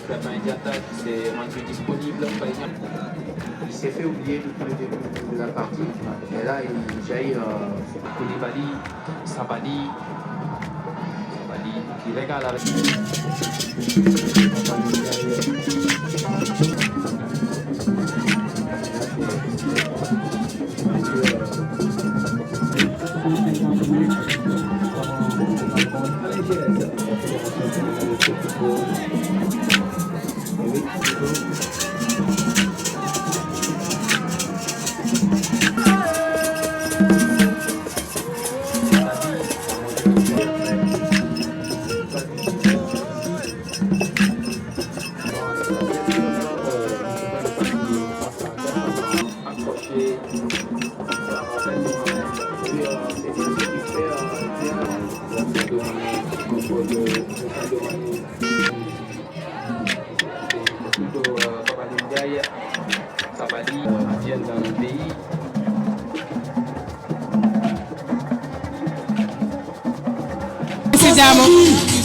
Crépin Diatta qui s'est rendu disponible. Il s'est fait oublier depuis le début de la partie. Et là, il jaillit Koulibaly, Sabali qui régale avec.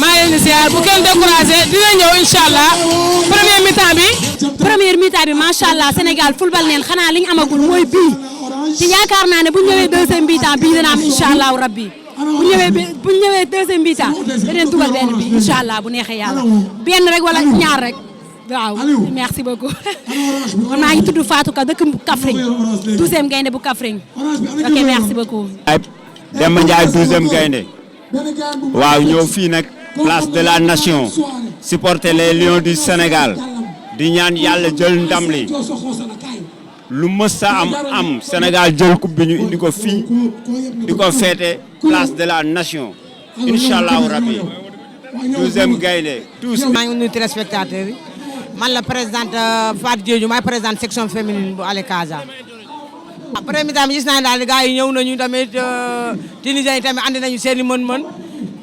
maa ngi leen di ziar bu kenn découragé dina ñëw incha allah première mi-temps bi macha allah Sénégal football neen xanaa li ñu amagul mooy bii ci yaakaar naa ne bu ñu ñëwee deuxième mi-temps bii dina am incha allah rabbi bu ñu ñëwee deuxième mi-temps danañ dugal benn bi incha allah bu neexee yàlla benn rek wala ñaar rek waaw merci beaucoup man maa ngi tudd Fatou Ka dëkk Kaffrine 12e gaynde bu Kaffrine ok merci beaucoup. Demba Ndiaye 12e gaynde waaw ñëw fii nag place de la nation supporter les lions du Sénégal di ñaan yàlla jël ndam li lu mës a am Sénégal jël coupe bi ñu indi ko fii di ko féete place de la nation incha allahu rabbi 12e gaynde tous. maa ngi nuyu téléspectateurs yi man la présidente Fatou Diédhiou maay présidente section féminine bu Ale Casa. après mi tamit gis naa daal gars yi ñëw nañu tamit Tunisiens yi tamit andi nañu seen i mën-mën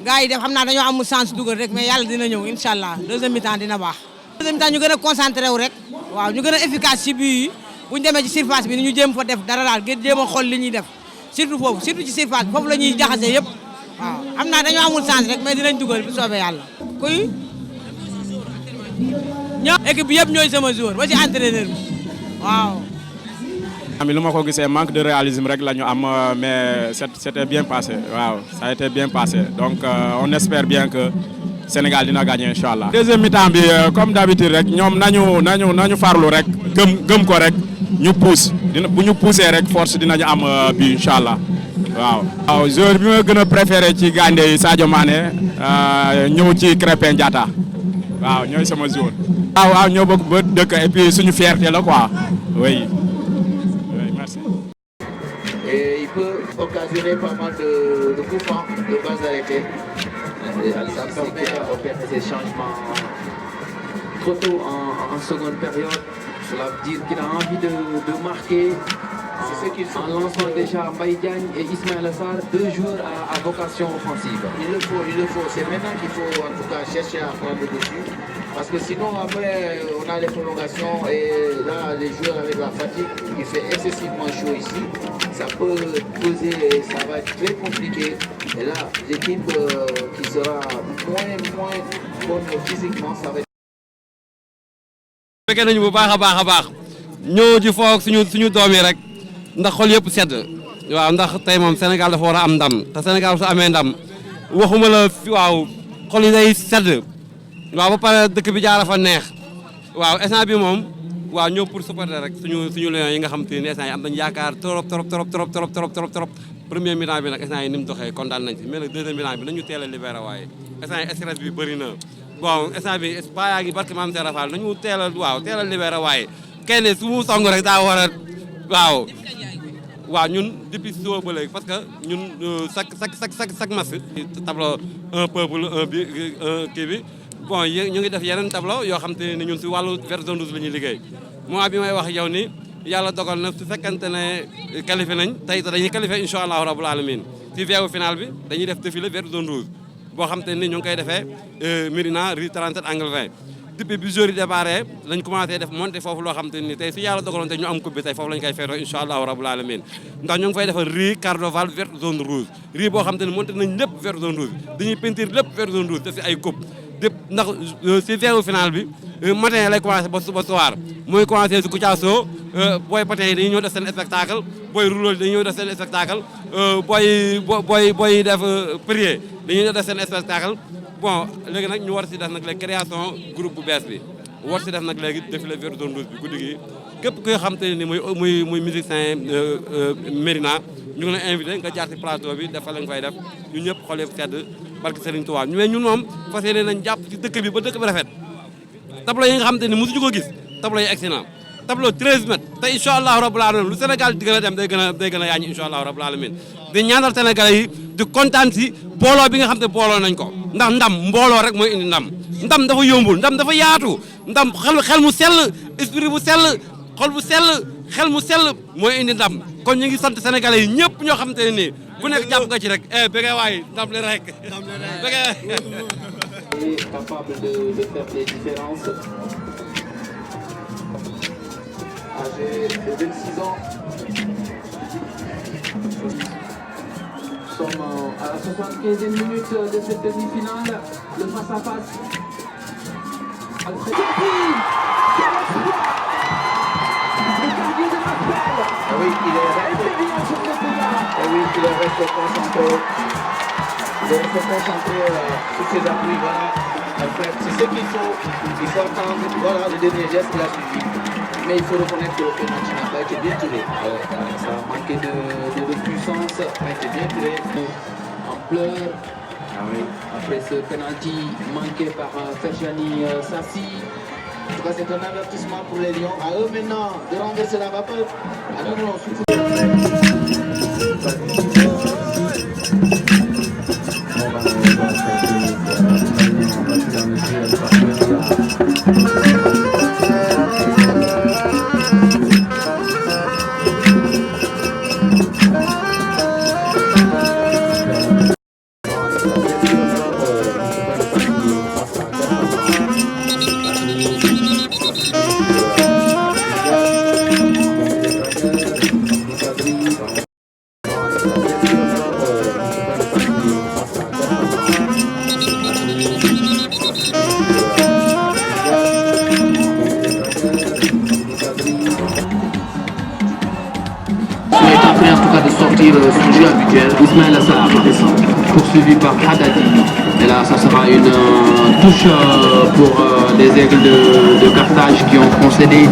gars yi def xam naa dañoo amul chance dugal rek mais yàlla dina ñëw incha allah deuxième mi-temps dina baax. deuxième mi-temps ñu gën a concentré wu rek waaw ñu gën a efficace ci bii yi bu ñu demee ci surface bi ni ñu jéem fa def dara daal gën jéem a xool li ñuy def surtout foofu surtout ci surface foofu la ñuy jaxase yëpp waaw xam naa dañoo amul chance rek mais dinañ dugal bu soobee yàlla. kuy ñoom équipe bi yëpp ñooy sama joueur ba ci entraîneur bi waaw. ami lu ma ko gisee manque de réalisme rek la ñu am mais c'était bien passé waaw ça a été bien passé donc on espère bien que Sénégal dina gagner incha allah. deuxième mi-temps bi comme d'habitude rek ñoom nañu farlu rek gëm ko rek ñu pousse bu ñu poussé rek force dinañu am bi incha allah waaw. waaw joueur bi ma gën a préféré ci gaynde yi Sadio Mané ñëw ci Krépin Diatta waaw ñooy sama joueur. waaw ñoo bokk ba dëkk et puis suñu fierté la quoi oui. Et il peut occasionner pas mal de coups francs, de balles arrêtées. Ça permet d'opérer ces changements trop tôt en seconde période. Cela veut dire qu'il a envie de marquer en lançant déjà Mbaye Diagne et Ismaïla Sarr, deux joueurs à vocation offensive. Il le faut. C'est maintenant qu'il faut en tout cas chercher à prendre le dessus. Parce que sinon, après, on a les prolongations et là, les joueurs avec la fatigue, il fait excessivement chaud ici. Ça peut poser, ça va être très compliqué. Et là, l'équipe qui sera moins bonne physiquement, ça va être. fekkee nañu bu baax a baax ñëw ji foog suñu doom yi rek ndax xol yëpp sedd waaw ndax tey moom Sénégal dafa war a am ndam te Sénégal su amee ndam waxuma la waaw xol yi day sedd waaw ba pare dëkk bi jaara fa neex waaw instant bi moom waaw ñëw pour supporter rek suñu lion yi nga xam te ne instant yi am nañu yaakaar trop premier mi-temps bi nag instant yi ni mu doxee kontaan nañ ci mais nag deuxième mi-temps bi nañu teel a libéré waaye instant yi stress bi bëri na bon instant bi pa yaa ngi barke maam Serap Fall nañu teel a libéré waaye kenn su mu song rek daa war a waaw ñun depuis suba ba léegi parce que ñun chaque match tableau un peuple un kii bi bon ñu ngi def yeneen tableau yoo xam te ne ñun si wàllu vert zone rouge la ñuy liggéey mois bi may wax yow ni yàlla dogal na su fekkante ne qualifié nañ tey dañuy qualifié incha allahu rabbul alamin si veewu final bi dañuy def défilé vert zone rouge boo xam te ni ñu ngi koy defee Médina rue 37 angle 20 depuis bi jour yi débarré lañ commencé def monté foofu loo xam te ni tey si yàlla dogaloon te ñu am coupe bi tey foofu lañ koy feetoo incha allahu rabbul alamin ndax ñu ngi fay defar rue Cardoval vert zone rouge rue boo xam te ni monté nañ lépp vert zone rouge dañuy peinture lépp vert zone rouge def si ay coupe ndax si feeru final bi matin lay commencé ba soir mooy commencé si Kouthia Show booy patin yi dañuy ñëw def seen spectacle booy rouleau dañuy ñëw def seen spectacle booy def prier dañuy def seen spectacle bon léegi nag ñu war si def nag léegi création groupe bu bees bi war si def nag léegi défilé vert zone rouge bi guddi gi képp ki nga xam te ni muy musicien Médina ñu ngi lay invité nga jaar si plateau bi dafa lañ fay def ñun ñëpp xol yëpp sedd barke Serigne Touba mais ñun moom fas yéene nañ jàpp ci dëkk bi ba dëkk bi rafet tableau yi nga xam te ni mosuñu ko gis tableau yi excellent tableau 13 mètres te incha allahu rabbul alamin lu Sénégal di gën a dem day gën a yaañu incha allahu rabbul alamin di ñaanal Sénégalais yi di kontaan si booloo bi nga xam te booloo nañ ko ndax ndam mbooloo rek mooy indi ndam dafa yombul ndam dafa yaatu ndam xel mu sell esprit bu sell xol bu sell xel mu sell mooy indi ndam kon ñu ngi sant Sénégalais yi ñëpp ñoo xam te ne nii ku nekk jàpp nga ci rek bëgg waay ndam le rek capable de faire des différences. Âgé de 26 ans. Nous sommes à la 75e minute de cette demi-finale. Le face-à-face. Alfred oui, il est resté concentré. Il est resté concentré sur ses appuis. Voilà. Alfred, c'est ce qu'il faut. Il faut attendre. Voilà, le dernier geste, il a suivi. Mais il faut reconnaître que le penalty n'a pas été bien tiré. Ça a manqué de puissance. Ça a été bien tiré. En pleurs. Après ce penalty manqué par Ferjani Sassi. En tout cas, c'est un avertissement pour les Lions. À eux maintenant de renverser la vapeur. Son jeu habituel, Ismaël Assar poursuivi par Haddadi, et là ça sera une touche pour les Aigles de Carthage qui ont concédé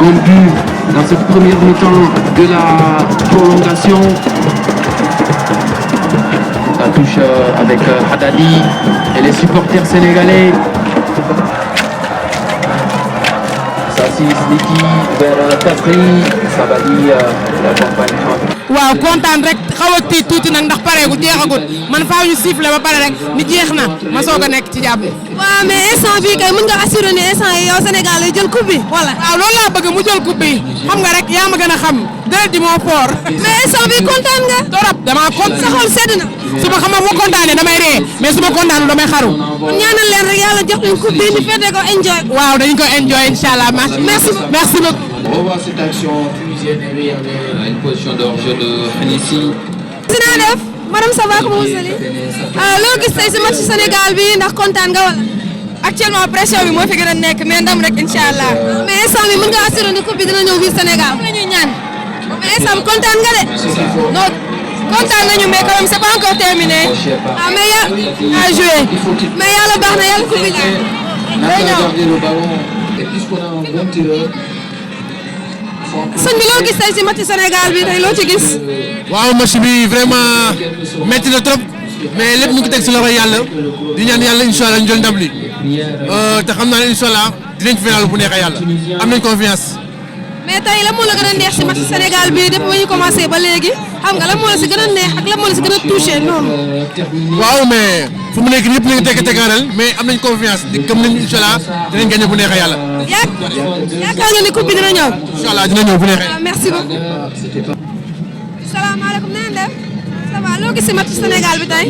un but dans cette première mi-temps de la prolongation. La touche avec Haddadi et les supporters sénégalais. Sassi Sliki vers Kafri, Sabali l'accompagnement. waaw kontaan rek xaw a tiit tuuti nag ndax pareegu jeexagut man faaw ñu sifflé ba pare rek ni jeex na ma soog a nekk ci jàpp. waaw mais instant bii kay mën nga assurer ne instant yi yow Sénégal lay jël coupe bi voilà. waaw loolu laa bëgg mu jël coupe bi xam nga rek yaa ma gën a xam deret ji moo fort. mais instant bii kontaan nga. torop damaa kontaan sa xol sedd na. su ma xam boo kontaanee damay ree mais su ma kontaanul damay xaru. kon ñaanal leen rek yàlla jox leen coupe bi ñu fete ko enjoy. waaw dañu ko enjoy inchallah merci beaucoup. On revoit cette action tunisienne et une position de hors-jeu de Hennessy. dinaa def madame ça va comment vous allez. loo gis tey si match Sénégal bi ndax kontaan nga wala. actuellement pression bi moo fi gën a nekk mais ndam rek incha allah. mais instant bi mën nga assurer ni coupe bi dina ñëw biir Sénégal. la ñuy ñaan. mais instant bi kontaan nga de. non kontaan nañu mais quand même c'est pas encore terminé. ah mais à jouer. mais yàlla baax na yàlla coupe bi ñëw. N'a pas gardé le ballon et puisqu'on a un bon tireur. sëñ bi loo gis tey si match Sénégal bi tey loo ci gis. waaw match bi vraiment métti na trop mais lépp ñu ngi teg si loxo yàlla di ñaan yàlla incha allah ñu jël ndam li te xam naa ne incha allah dinañ fi final bu neexee yàlla am nañ confiance. mais tey lan moo la gën a neex si match Sénégal bi depuis ba ñu commencé ba léegi xam nga lan moo la si gën a neex ak lan moo la si gën a touché noonu. waaw mais fu mu nekk ñëpp ñu ngi tekk tekkaaral mais am nañ confiance di gëm nañ incha allah dinañ gagné bu neexee yàlla. yaakaar nga ni coupe bi dina ñëw. incha allah dina ñëw bu neexee. merci beaucoup. salaamaaleykum na ngeen def. ça va loo gis si match Sénégal bi tey.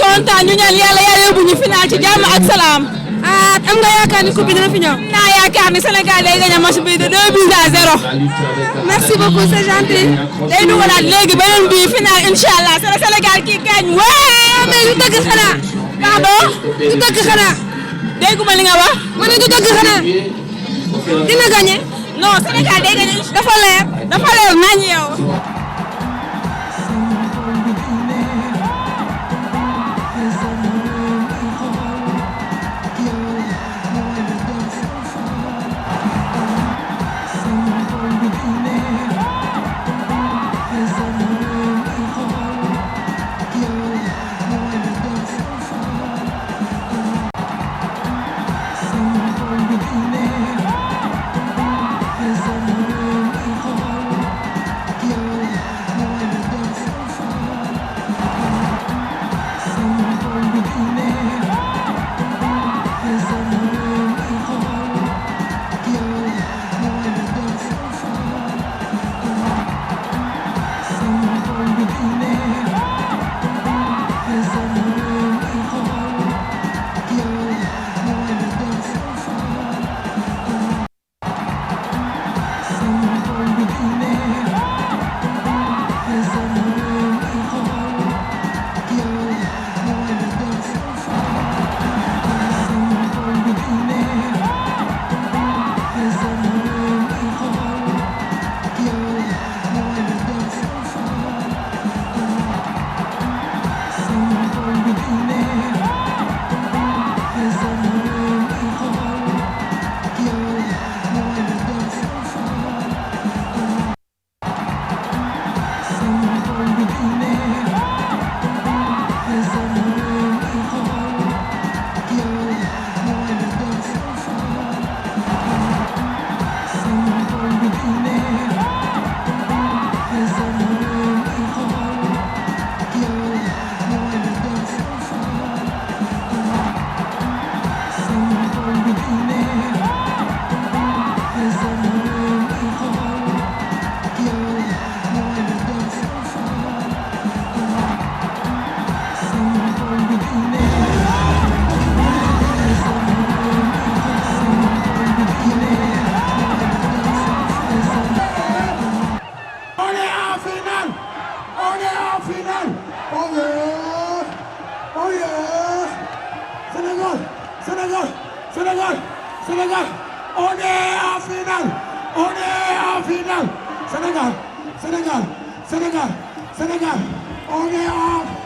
kontaan ñu ñaan yàlla yóbbu ñu final ci jàmm ak salaam. am nga yaakaar ni coupe bi dina fi ñëw. naa yaakaar ni Sénégal day gagné match bi de 2-0. merci beaucoup c'est gentil. day dugalaat léegi beneen bii final incha allah c'est le Sénégal qui gagne. mais lu dëgg xanaa. doo du dëgg xanaa dégguma li nga wax ma ne du dëgg xanaa dina gagné non Sénégal day gagné dafa leer nañ yow Sénégal, on est en finale. On est en finale. Sénégal, on est en